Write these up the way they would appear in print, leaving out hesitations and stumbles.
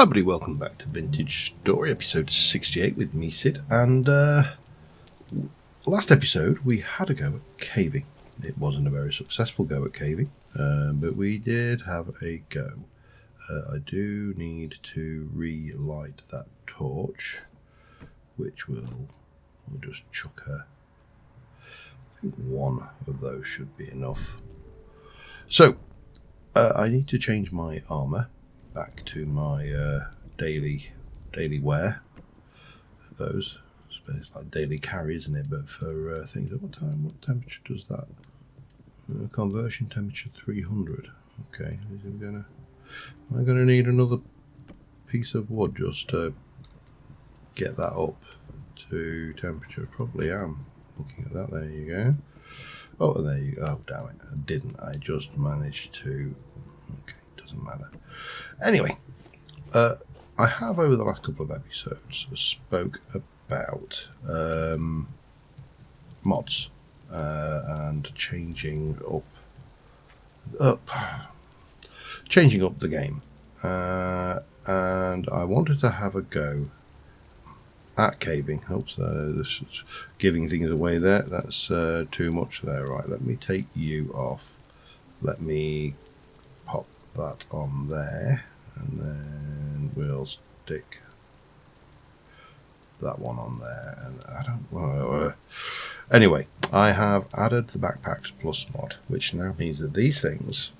Hi everybody, welcome back to Vintage Story, episode 68 with me, Sid. And last episode we had a go at caving. It wasn't a very successful go at caving, but we did have a go. I do need to relight that torch, which we'll just chuck her. I think one of those should be enough. So, I need to change my armour back to my daily wear. I suppose it's like daily carry, isn't it? But for things, what temperature does that? Conversion temperature 300. Okay, am I gonna need another piece of wood just to get that up to temperature? Probably am. Looking at that, there you go. Oh, and there you go. Oh, damn it! I didn't. I just managed to. Okay, doesn't matter. Anyway, I have over the last couple of episodes spoke about mods and changing up the game, and I wanted to have a go at caving. Oops, this is giving things away there. That's too much there. Right, let me take you off. Let me pop that on there, and then we'll stick that one on there. And I don't anyway, I have added the Backpacks Plus mod, which now means that these things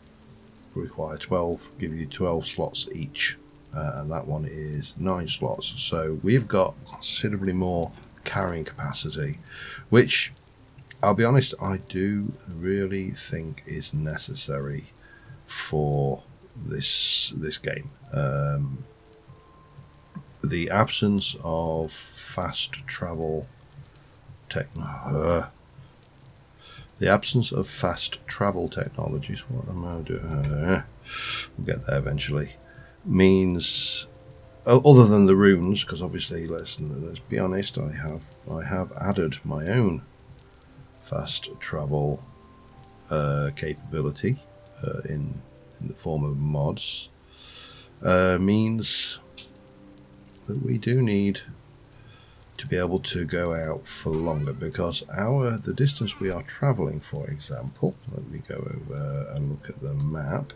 require 12, give you 12 slots each, and that one is 9 slots. So we've got considerably more carrying capacity, which I'll be honest, I do really think is necessary for this game. The absence of fast travel technologies. What am I doing? We'll get there eventually. Means, other than the runes, because obviously, let's be honest, I have added my own fast travel capability in the form of mods. Means that we do need to be able to go out for longer, because the distance we are travelling, for example, let me go over and look at the map,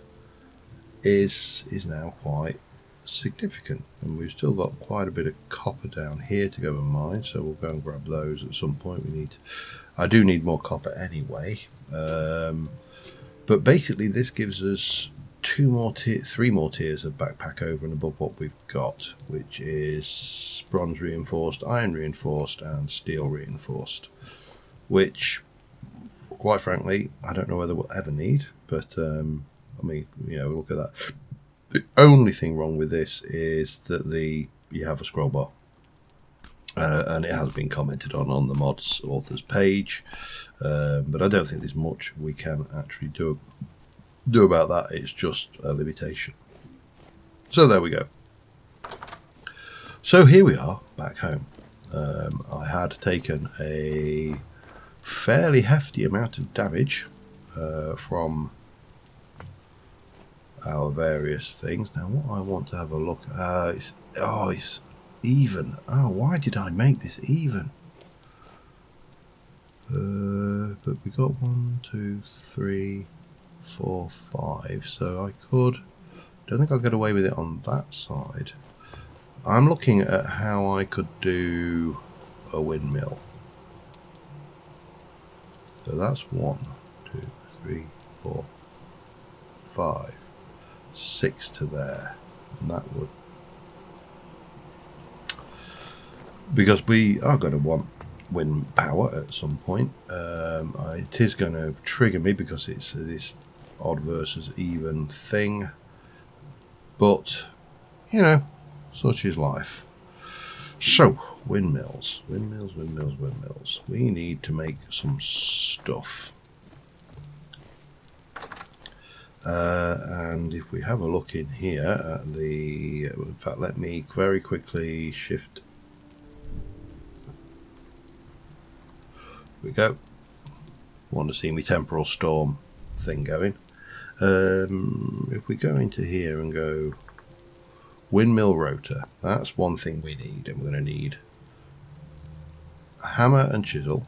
is now quite significant, and we've still got quite a bit of copper down here to go and mine, so we'll go and grab those at some point. I do need more copper anyway, but basically this gives us 3 more tiers of backpack over and above what we've got, which is bronze reinforced, iron reinforced, and steel reinforced, which, quite frankly, I don't know whether we'll ever need, but I mean, look at that. The only thing wrong with this is that you have a scroll bar, and it has been commented on the mods authors page, but I don't think there's much we can actually do about that. It's just a limitation. So there we go. So here we are back home. I had taken a fairly hefty amount of damage from our various things. Now what I want to have a look at, it's even. Oh, why did I make this even? But we got 1, 2, 3, 4, 5, so don't think I'll get away with it on that side. I'm looking at how I could do a windmill. So that's 1, 2, 3, 4, 5, 6 to there, and that would, because we are going to want wind power at some point. It is going to trigger me because it's this odd versus even thing, but such is life. So windmills. We need to make some stuff, and if we have a look in here at in fact, let me very quickly shift. Here we go. Want to see me temporal storm thing going. If we go into here and go windmill rotor. That's one thing we need, and we're going to need a hammer and chisel,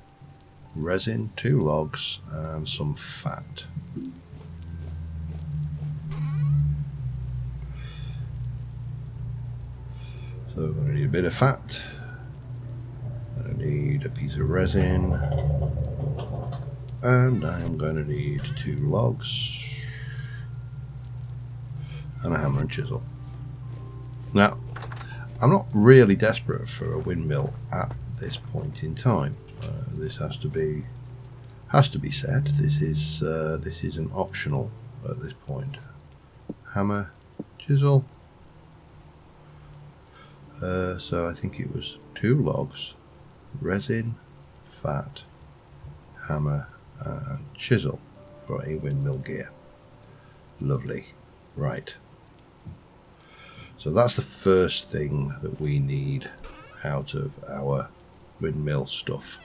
resin, 2 logs, and some fat. So we're going to need a bit of fat. I need a piece of resin, and I am going to need 2 logs and a hammer and chisel. Now, I'm not really desperate for a windmill at this point in time. This has to be said. This is an optional at this point. Hammer, chisel. So I think it was 2 logs, resin, fat, hammer, and chisel for a windmill gear. Lovely. Right. So that's the first thing that we need out of our windmill stuff.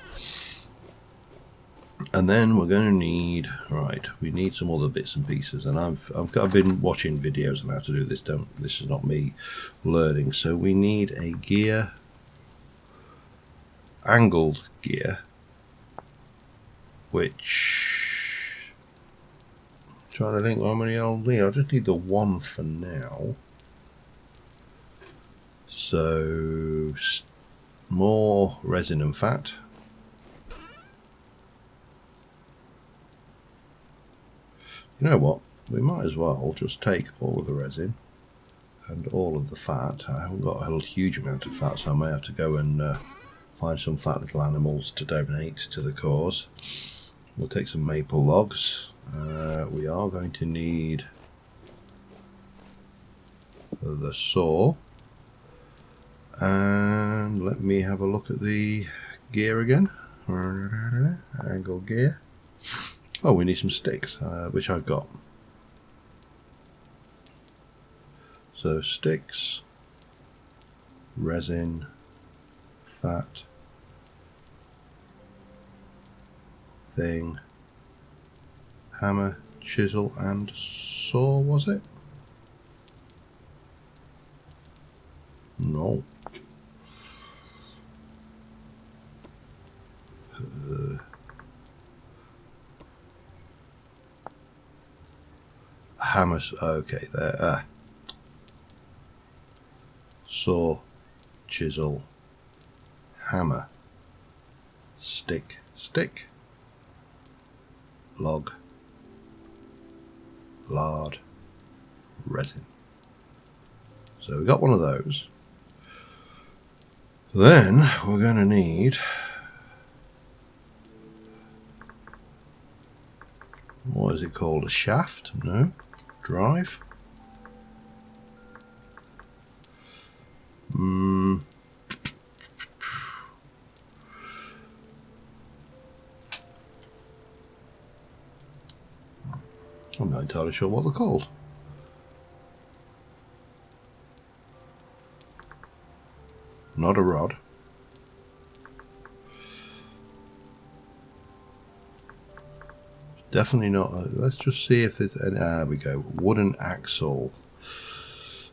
And then we're going to need, right, we need some other bits and pieces, and I've been watching videos on how to do this. This is not me learning. So we need a gear, angled gear, which I'm trying to think how many I'll need. I just need the one for now. So more resin and fat. You know what? We might as well just take all of the resin and all of the fat. I haven't got a huge amount of fat, so I may have to go and find some fat little animals to donate to the cause. We'll take some maple logs. We are going to need the saw. And let me have a look at the gear again. Angle gear. Oh, we need some sticks, which I've got. So sticks, resin, fat, thing, hammer, chisel, and saw, was it? No. Hammers, okay, there. Saw, chisel, hammer, stick, log, lard, resin. So we got one of those. Then we're going to need, what is it called, a shaft? No, drive. I'm not entirely sure what they're called. Not a rod. Definitely not. Let's just see if there's an. There we go. Wooden axle.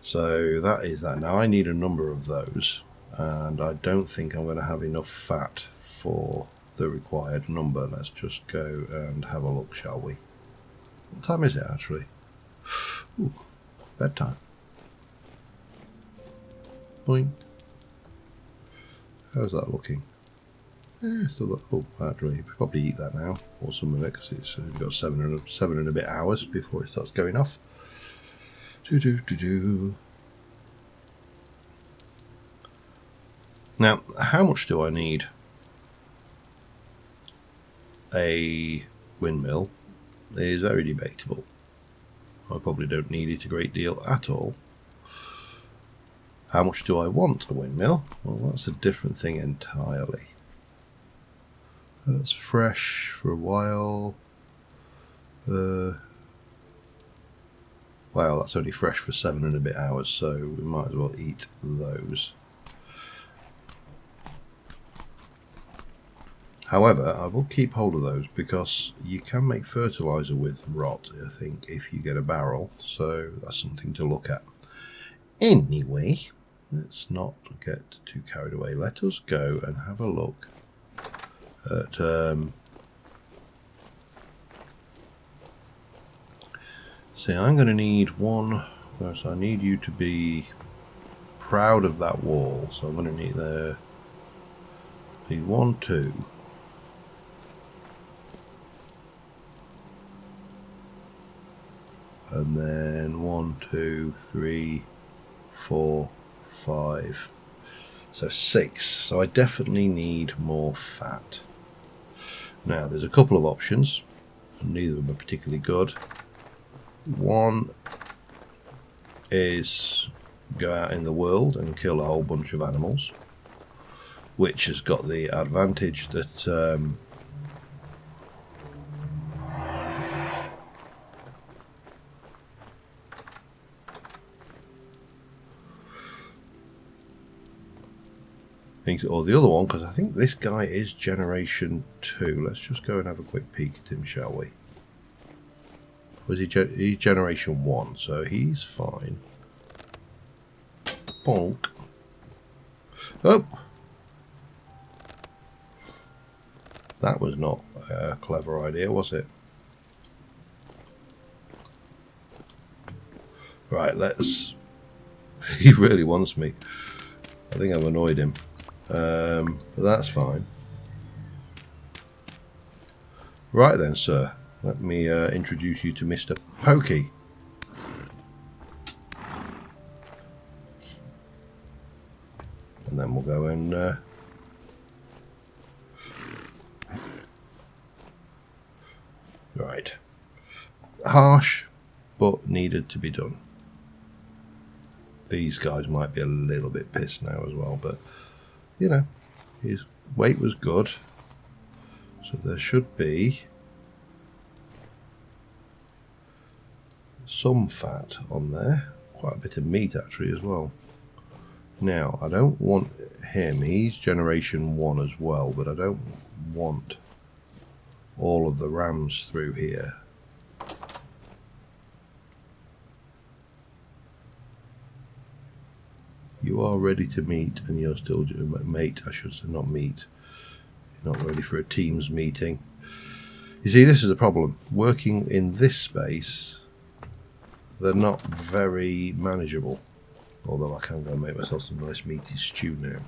So that is that. Now I need a number of those, and I don't think I'm going to have enough fat for the required number. Let's just go and have a look, shall we? What time is it actually? Ooh, bedtime. Boing. How's that looking? Still, oh, actually, you probably eat that now, or some of it, because it's got seven and a bit hours before it starts going off. Now, how much do I need? A windmill is very debatable. I probably don't need it a great deal at all. How much do I want a windmill? Well, that's a different thing entirely. That's fresh for a while. Wow, that's only fresh for 7 and a bit hours, so we might as well eat those. However, I will keep hold of those because you can make fertilizer with rot, I think, if you get a barrel, so that's something to look at. Anyway, let's not get too carried away. Let us go and have a look at see, I'm going to need one. So I need you to be proud of that wall. So I'm going to need need 1, 2. And then 1, 2, 3, 4, 5. So 6. So I definitely need more fat. Now there's a couple of options, and neither of them are particularly good. One is go out in the world and kill a whole bunch of animals, which has got the advantage that or the other one, because I think this guy is generation 2. Let's just go and have a quick peek at him, shall we? Or is he's generation 1, so he's fine. Bonk. Oh! That was not a clever idea, was it? Right, let's... He really wants me. I think I've annoyed him. But that's fine. Right then, sir. Let me introduce you to Mr. Pokey. And then we'll go and... Right. Harsh, but needed to be done. These guys might be a little bit pissed now as well, but, you know, his weight was good. So there should be some fat on there. Quite a bit of meat, actually, as well. Now, I don't want him. He's generation 1 as well, but I don't want all of the rams through here. You are ready to meet, and you're still mate. I should say, not meet. You're not ready for a Teams meeting. You see, this is the problem. Working in this space, they're not very manageable. Although I can go and make myself some nice meaty stew now.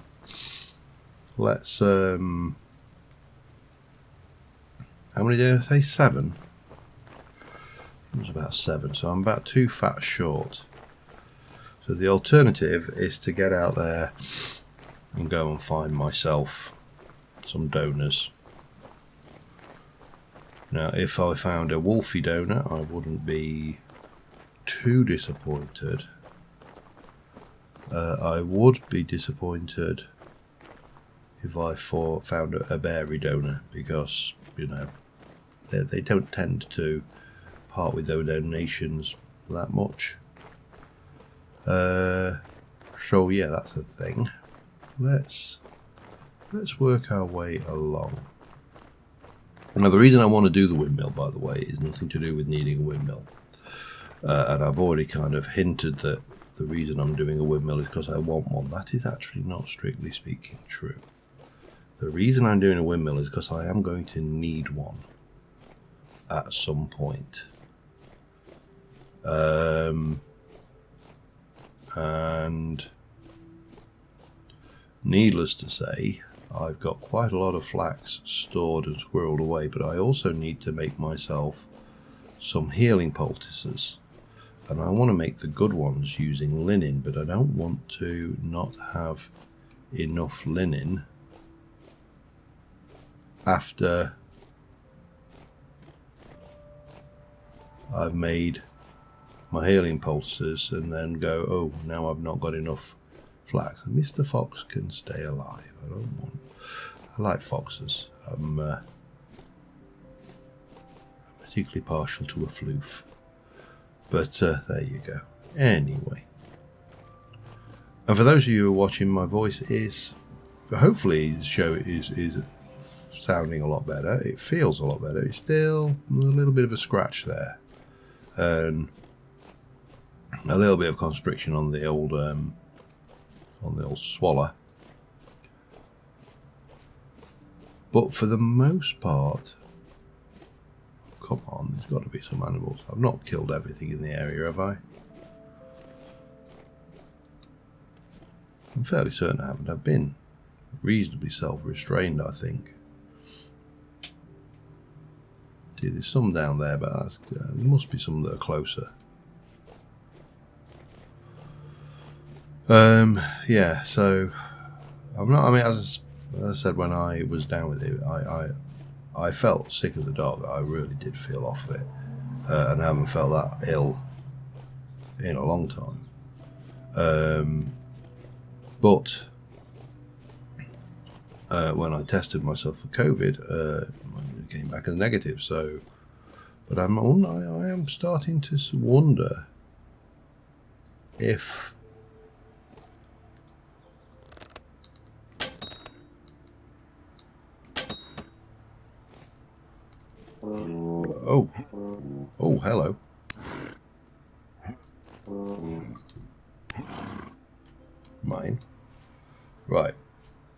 Let's how many did I say? 7. It was about 7, so I'm about 2 fat short. So the alternative is to get out there and go and find myself some donors. Now, if I found a Wolfie donor, I wouldn't be too disappointed. I would be disappointed if I found a Berry donor, because, you know, they don't tend to part with their donations that much. So yeah, that's the thing. Let's work our way along. Now, the reason I want to do the windmill, by the way, is nothing to do with needing a windmill. And I've already kind of hinted that the reason I'm doing a windmill is because I want one. That is actually not strictly speaking true. The reason I'm doing a windmill is because I am going to need one at some point. And needless to say, I've got quite a lot of flax stored and squirreled away, but I also need to make myself some healing poultices. And I want to make the good ones using linen, but I don't want to not have enough linen after I've made my healing poultices and then go, oh, now I've not got enough flax. And Mr. Fox can stay alive. I like foxes. I'm particularly partial to a floof. But there you go. Anyway. And for those of you who are watching, my voice is, hopefully the show is sounding a lot better. It feels a lot better. It's still a little bit of a scratch there. And a little bit of constriction on the old swallow, but for the most part, come on, there's got to be some animals. I've not killed everything in the area, have I? I'm fairly certain I haven't. I've been reasonably self-restrained, I think. See, there's some down there, but there must be some that are closer. Yeah, so I'm not. I mean, as I said when I was down with it, I felt sick of the dog. I really did feel off of it, and I haven't felt that ill in a long time. But when I tested myself for COVID, it came back as negative. So, but I am starting to wonder if oh, hello. Mine. Right.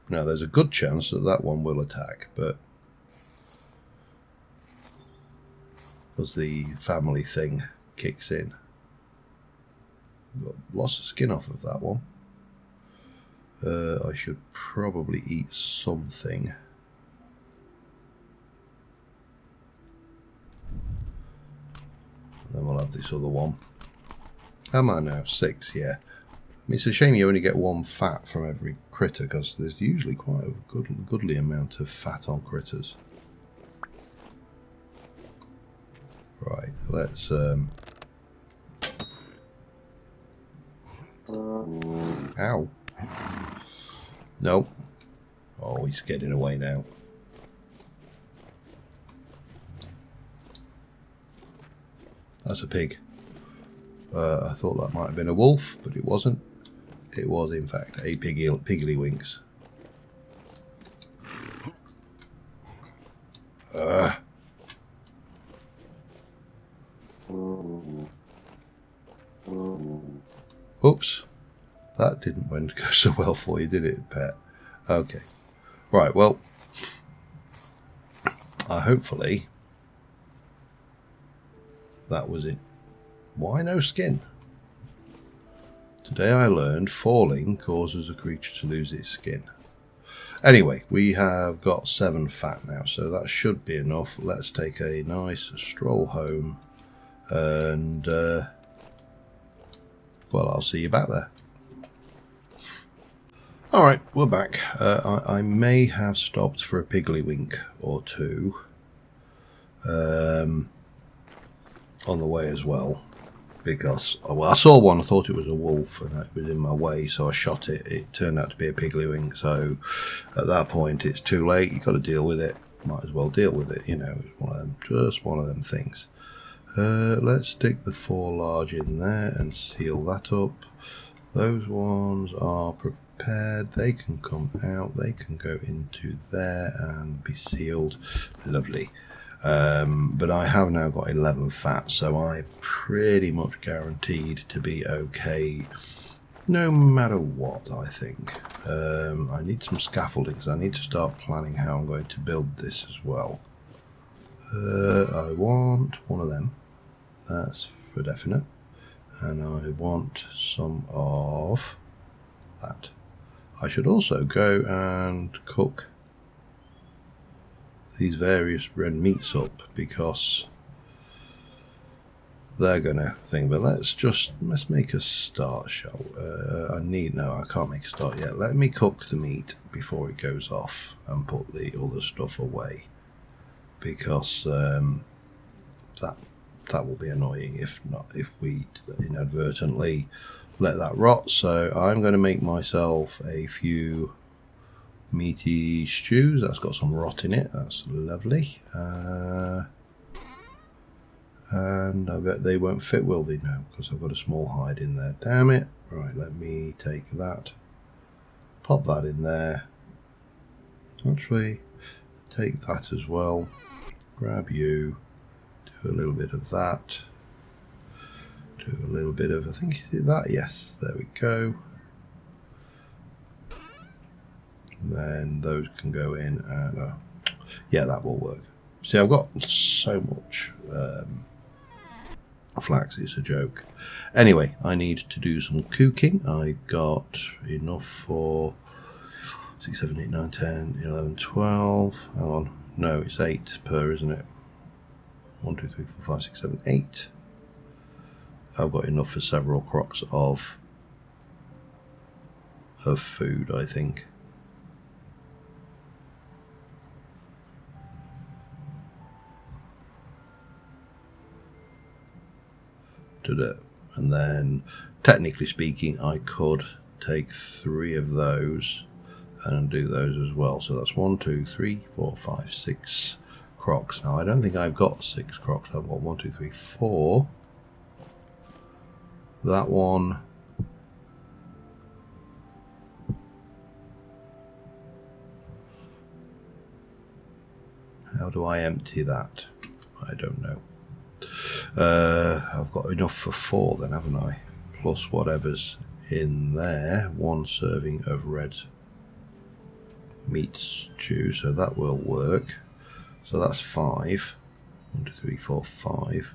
Now, there's a good chance that that one will attack, but because the family thing kicks in. I've got lots of skin off of that one. I should probably eat something. And then we'll have this other one. How am I now? 6, yeah. I mean, it's a shame you only get 1 fat from every critter, because there's usually quite a goodly amount of fat on critters. Right, let's ow. Nope. Oh, he's getting away now. That's a pig. I thought that might have been a wolf, but it wasn't. It was, in fact, a piggly-winks. Oops. That didn't go so well for you, did it, pet? Okay. Right, well, hopefully that was it. Why no skin? Today I learned falling causes a creature to lose its skin. Anyway, we have got 7 fat now, so that should be enough. Let's take a nice stroll home, and well, I'll see you back there. Alright, we're back. I may have stopped for a piggly-wink or two on the way as well, because I saw one, I thought it was a wolf, and it was in my way, so I shot it. It turned out to be a piggly-wink, so at that point it's too late. You've got to deal with it. Might as well deal with it, you know. It's just one of them things. Let's stick the 4 large in there and seal that up. Those ones are prepared. They can come out. They can go into there and be sealed. Lovely. But I have now got 11 fat, so I'm pretty much guaranteed to be okay no matter what, I think. I need some scaffolding, because I need to start planning how I'm going to build this as well. I want one of them. That's for definite. And I want some of that. I should also go and cook these various red meats up, because they're gonna think. But let's make a start, shall we? I can't make a start yet. Let me cook the meat before it goes off and put the other stuff away, because that will be annoying if we inadvertently let that rot. So I'm going to make myself a few meaty stews. That's got some rot in it. That's lovely. And I bet they won't fit, will they? No, because I've got a small hide in there. Damn it. Right, let me take that. Pop that in there. Actually, take that as well. Grab you. Do a little bit of that. Do a little bit of, I think, is it that? Yes, there we go. And then those can go in and, yeah, that will work. See, I've got so much flax, it's a joke. Anyway, I need to do some cooking. I got enough for 6, 7, 8, 9, 10, 11, 12. Hang on. No, it's 8 per, isn't it? 1, 2, 3, 4, 5, 6, 7, 8. I've got enough for several crocks of food, I think. And then, technically speaking, I could take 3 of those and do those as well. So that's 1, 2, 3, 4, 5, 6 crocks. Now, I don't think I've got 6 crocks. I've got 1, 2, 3, 4. That one. How do I empty that? I don't know. I've got enough for 4 then, haven't I? Plus whatever's in there. 1 serving of red meat stew, so that will work. So that's 5. 1, 2, 3, 4, 5.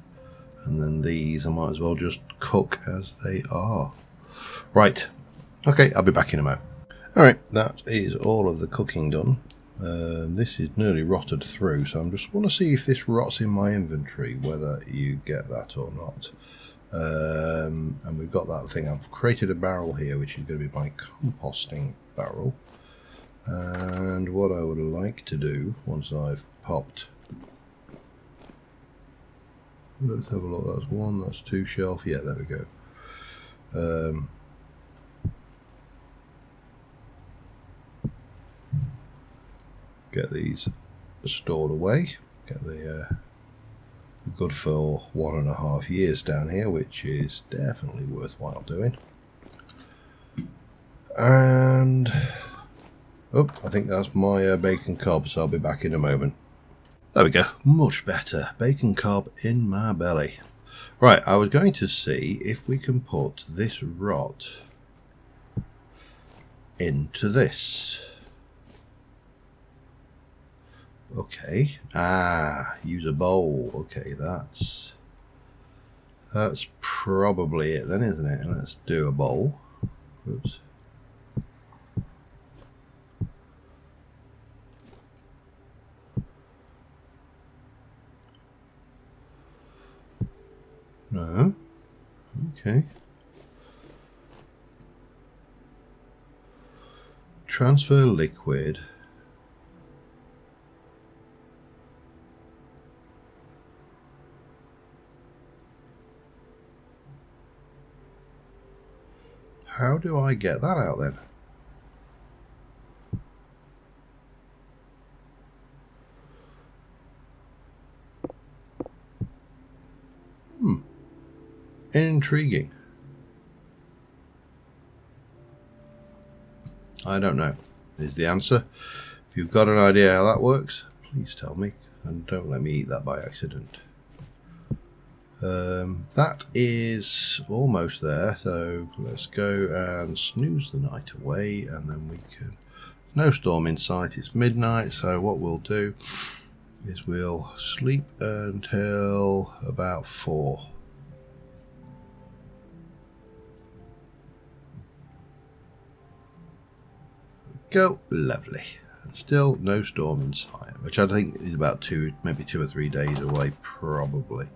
And then these I might as well just cook as they are. Right. Okay, I'll be back in a moment. Alright, that is all of the cooking done. This is nearly rotted through, so I just want to see if this rots in my inventory, whether you get that or not. And we've got that thing. I've created a barrel here, which is going to be my composting barrel. And what I would like to do, once I've popped... Let's have a look. That's 1, that's 2 shelf. Yeah, there we go. Get these stored away. Get the good for 1.5 years down here, which is definitely worthwhile doing. And oh, I think that's my bacon cob, so I'll be back in a moment. There we go, much better. Bacon cob in my belly. Right, I was going to see if we can put this rot into this. Okay, use a bowl. Okay, that's probably it then, isn't it? Let's do a bowl. Oops. No. Okay. Transfer liquid. How do I get that out then? Intriguing. I don't know, is the answer. If you've got an idea how that works, please tell me, and don't let me eat that by accident. That is almost there, so let's go and snooze the night away, and then we can... No storm in sight, it's midnight, so what we'll do is we'll sleep until about 4. Go. Lovely. And still no storm in sight, which I think is about 2, maybe 2 or 3 days away, probably.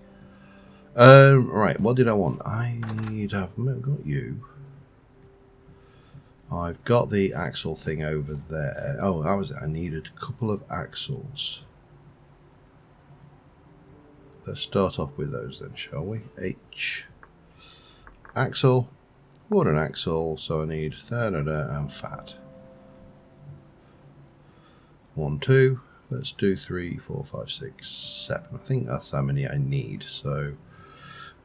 Right, what did I want? I need... I've got you. I've got the axle thing over there. Oh, that was it. I needed a couple of axles. Let's start off with those then, shall we? H. Axle. Wooden axle. So I need da-da-da and fat. 1, 2. Let's do 3, 4, 5, 6, 7. I think that's how many I need. So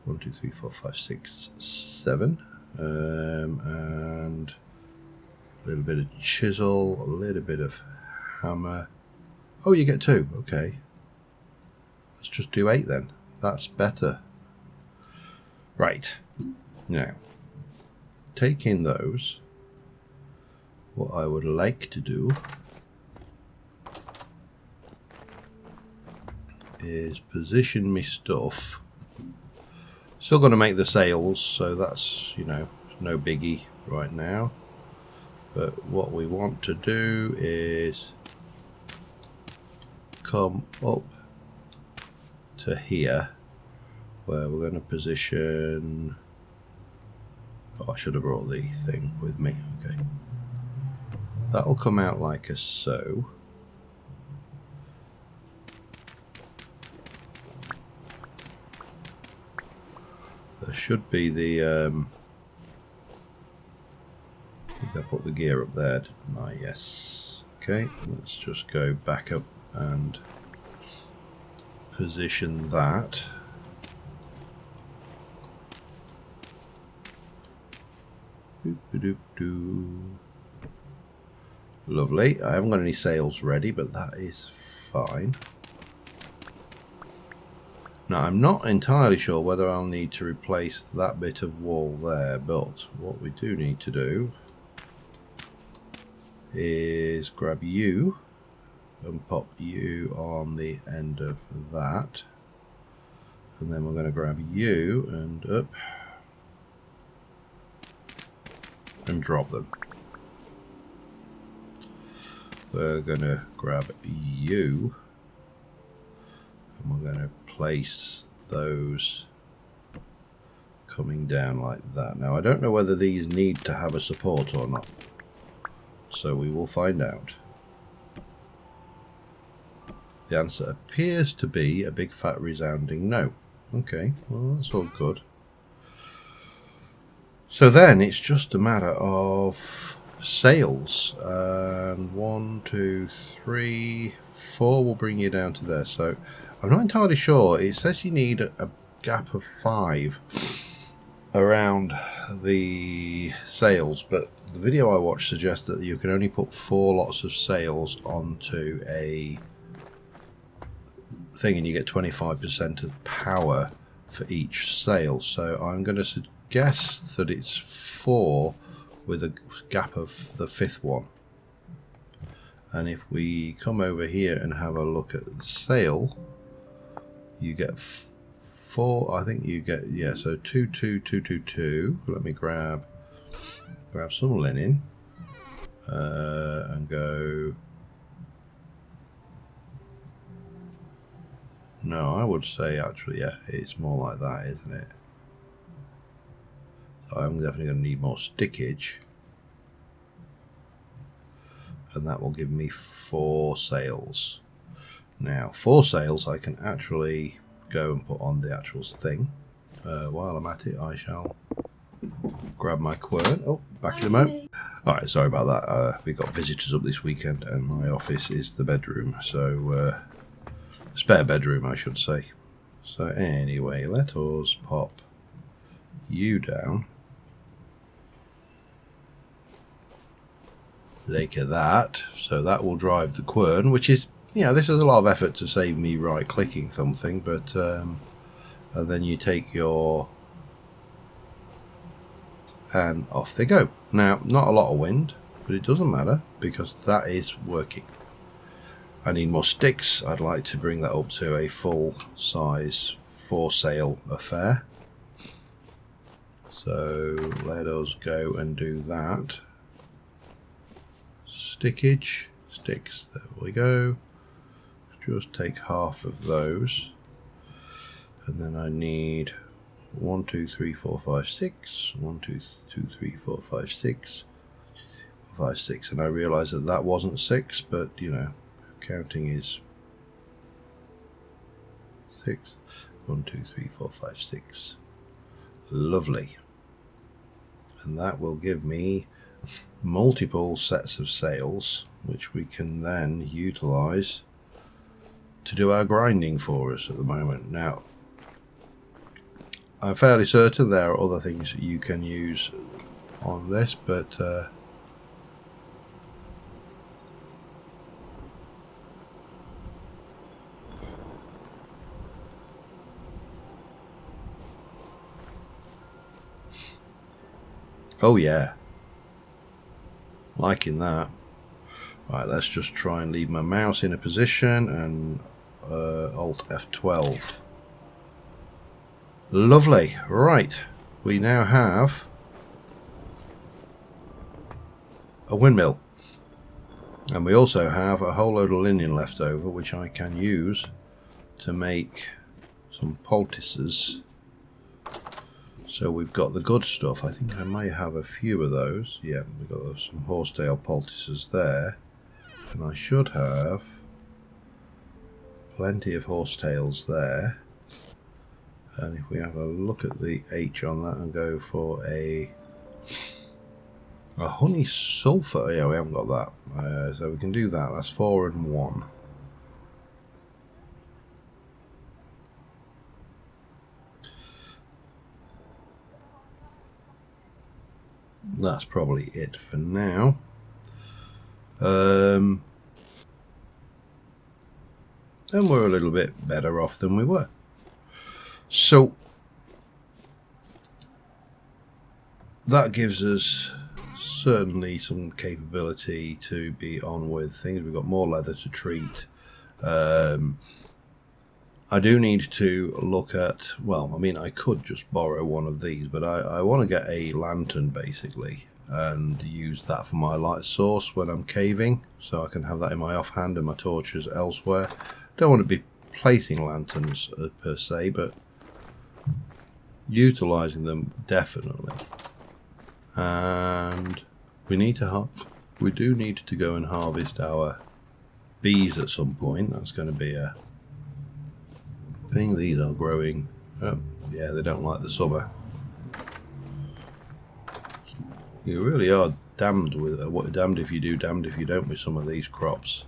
1, 2, 3, 4, 5, 6, 7. And a little bit of chisel, a little bit of hammer. Oh, you get 2. Okay. Let's just do 8 then. That's better. Right. Now, taking those, what I would like to do is position my stuff. Still going to make the sails, so that's, you know, no biggie right now. But what we want to do is come up to here, where we're going to position. Oh, I should have brought the thing with me. Okay, that'll come out like a so. There should be the. I think I put the gear up there, didn't I? Yes. Okay, let's just go back up and position that. Lovely. I haven't got any sails ready, but that is fine. Now, I'm not entirely sure whether I'll need to replace that bit of wall there, but what we do need to do is grab you and pop you on the end of that, and then we're going to grab you and up and drop them. We're going to grab you and we're going to place those coming down like that. Now, I don't know whether these need to have a support or not, so we will find out. The answer appears to be a big fat resounding no. Okay, well, that's all good. So then it's just a matter of sails, and 1, 2, 3, 4 will bring you down to there. So I'm not entirely sure. It says you need a gap of 5 around the sails, but the video I watched suggests that you can only put 4 lots of sails onto a thing and you get 25% of power for each sail. So I'm going to suggest that it's 4 with a gap of the 5th one. And if we come over here and have a look at the sail, you get 4. I think you get, yeah, so 2, 2, 2, 2, 2. Let me grab some linen and go. No, I would say actually, yeah, it's more like that, isn't it? So I'm definitely going to need more stickage, and that will give me 4 sails. Now, 4 sails I can actually go and put on the actual thing. While I'm at it, I shall grab my quern. Oh, back in a moment. Alright, sorry about that. We got visitors up this weekend, and my office is the bedroom, so spare bedroom, I should say. So anyway, let us pop you down like that. So that will drive the quern, which is, you know, this is a lot of effort to save me right clicking something, but and then you take your, and off they go. Now, not a lot of wind, but it doesn't matter because that is working. I need more sticks. I'd like to bring that up to a full size 4 sail affair. So let us go and do that. Stickage, sticks, there we go. Just take half of those. And then I need 1, 2, 3, 4, 5, 6. 1, 2, 3, 4, 5, 6. 5, 6. And I realised that that wasn't 6, but you know, counting is 6. 1, 2, 3, 4, 5, 6. Lovely. And that will give me multiple sets of sails, which we can then utilise to do our grinding for us at the moment. Now, I'm fairly certain there are other things that you can use on this, but Oh yeah, liking that. Right, let's just try and leave my mouse in a position and Alt F12. Lovely. Right, we now have a windmill, and we also have a whole load of linen left over, which I can use to make some poultices. So we've got the good stuff. I think I may have a few of those. Yeah, we've got some horsetail poultices there, and I should have plenty of horsetails there. And if we have a look at the H on that and go for a honey sulphur, yeah, we haven't got that, so we can do that. That's 4 and 1. That's probably it for now. And we're a little bit better off than we were. So that gives us certainly some capability to be on with things. We've got more leather to treat. I do need to look at, well, I mean, I could just borrow one of these, but I want to get a lantern basically and use that for my light source when I'm caving, so I can have that in my offhand and my torches elsewhere. Don't want to be placing lanterns per se, but utilizing them definitely. And we do need to go and harvest our bees at some point. That's going to be a thing. These are growing. Oh, yeah, they don't like the summer. You really are damned damned if you do, damned if you don't with some of these crops.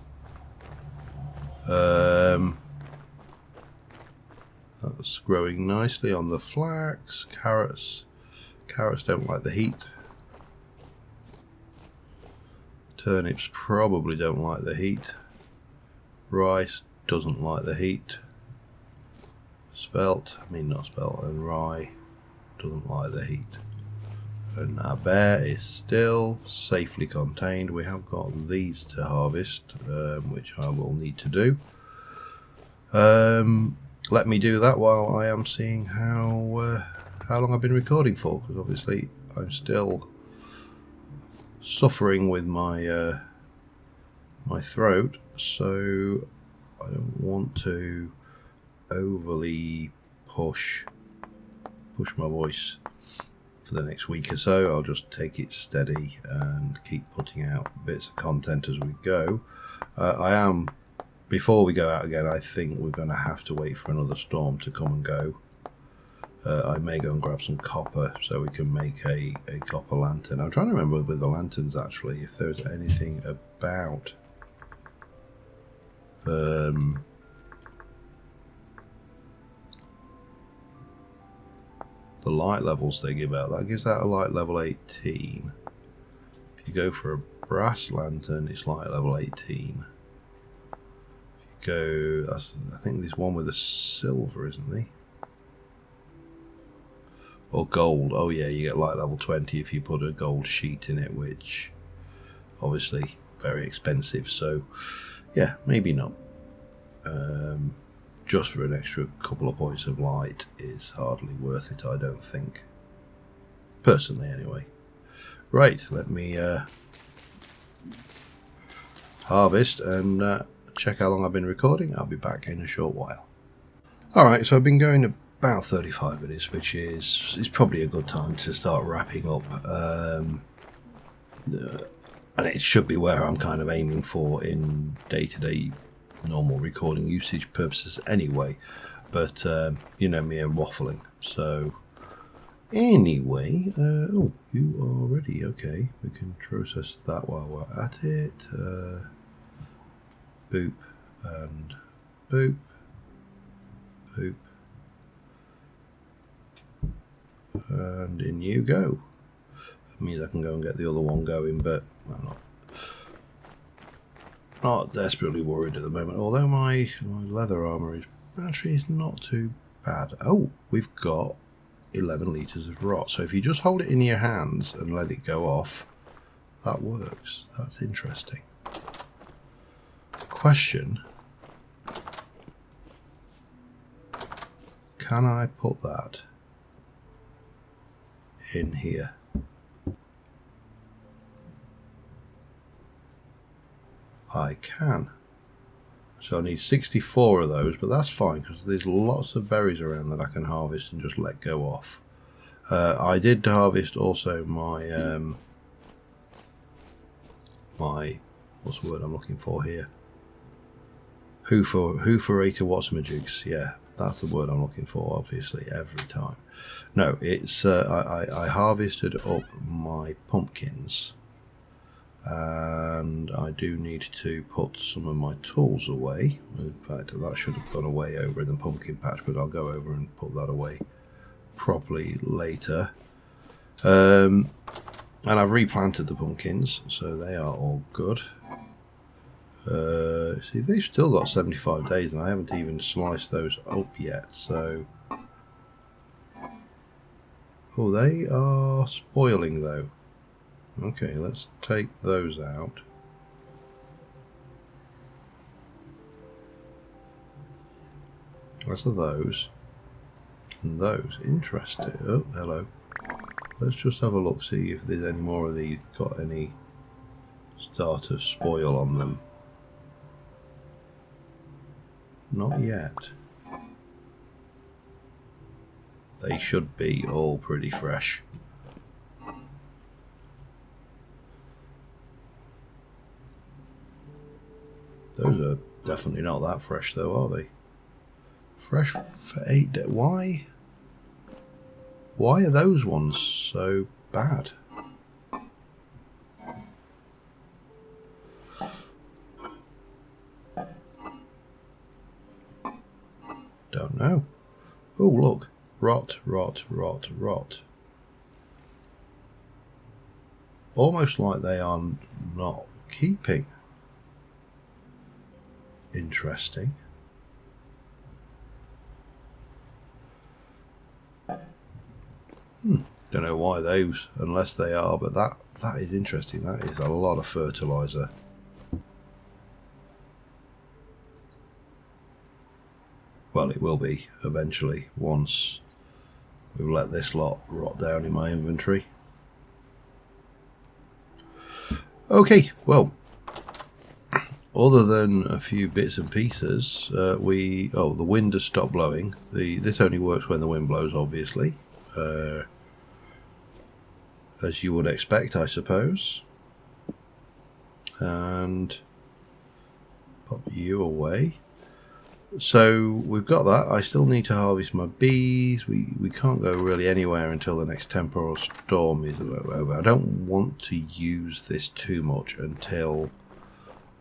That's growing nicely on the flax. Carrots don't like the heat. Turnips probably don't like the heat. Rice doesn't like the heat. And rye doesn't like the heat. And our bear is still safely contained. We have got these to harvest, which I will need to do. Let me do that while I am seeing how long I've been recording for, because obviously I'm still suffering with my my throat, so I don't want to overly push my voice for the next week or so. I'll just take it steady and keep putting out bits of content as we go. Before we go out again, I think we're going to have to wait for another storm to come and go. I may go and grab some copper so we can make a copper lantern. I'm trying to remember with the lanterns actually if there's anything about the light levels they give out. That gives out a light level 18. If you go for a brass lantern, it's light level 18. If you go, I think there's one with a silver, isn't there? Or gold. Oh yeah, you get light level 20 if you put a gold sheet in it, which obviously very expensive. So yeah, maybe not. Just for an extra couple of points of light is hardly worth it, I don't think. Personally, anyway. Right, let me harvest and check how long I've been recording. I'll be back in a short while. Alright, so I've been going about 35 minutes, which is probably a good time to start wrapping up. And it should be where I'm kind of aiming for in day-to-day normal recording usage purposes anyway, but you know me and waffling. So anyway, oh, you are ready. Okay, we can process that while we're at it. Boop and boop, boop, and in you go. That means I can go and get the other one going, but I'm not desperately worried at the moment, although my leather armour is actually not too bad. Oh, we've got 11 litres of rot. So if you just hold it in your hands and let it go off, that works. That's interesting. Question: can I put that in here? I can. So I need 64 of those, but that's fine because there's lots of berries around that I can harvest and just let go off. I did harvest also my what's the word I'm looking for here? Hooferator Watsamajigs. Yeah, that's the word I'm looking for, obviously, every time. No, it's I harvested up my pumpkins, and I do need to put some of my tools away. In fact, that should have gone away over in the pumpkin patch, but I'll go over and put that away properly later. And I've replanted the pumpkins, so they are all good. See, they've still got 75 days and I haven't even sliced those up yet, so... Oh, they are spoiling though. Okay, let's take those out. That's those. And those. Interesting. Oh, hello. Let's just have a look, see if there's any more of these got any start of spoil on them. Not yet. They should be all pretty fresh. Those are definitely not that fresh though, are they? Fresh for 8 days. Why? Why are those ones so bad? Don't know. Oh, look. Rot, rot, rot, rot. Almost like they are not keeping. Interesting. Don't know why those, unless they are, but that is interesting. That is a lot of fertilizer. Well, it will be eventually once we've let this lot rot down in my inventory. Okay, well, other than a few bits and pieces, the wind has stopped blowing. This only works when the wind blows, obviously, as you would expect, I suppose. And pop you away. So we've got that. I still need to harvest my bees. We can't go really anywhere until the next temporal storm is over. I don't want to use this too much until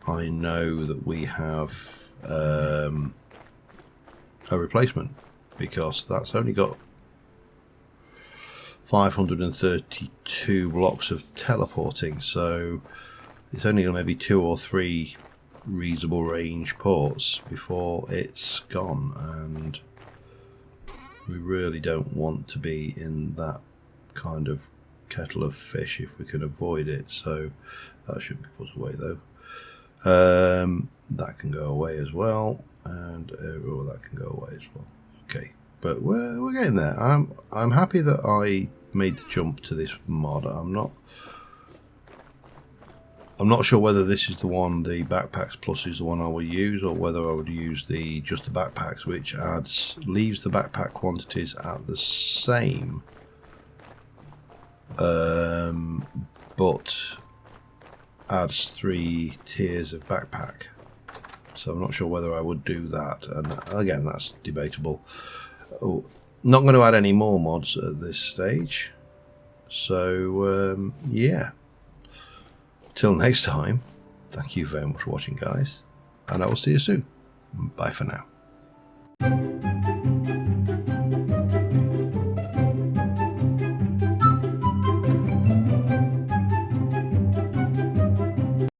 I know that we have a replacement, because that's only got 532 blocks of teleporting, so it's only going to maybe 2 or 3 reasonable range ports before it's gone, and we really don't want to be in that kind of kettle of fish if we can avoid it. So that should be put away though. That can go away as well, and that can go away as well. Okay, but we're getting there. I'm happy that I made the jump to this mod. I'm not sure whether this is the one, the backpacks plus is the one I will use, or whether I would use just the backpacks, which leaves the backpack quantities at the same, but adds 3 tiers of backpack. So I'm not sure whether I would do that, and again, that's debatable. Not going to add any more mods at this stage. So yeah. Till next time, thank you very much for watching, guys, and I will see you soon. Bye for now.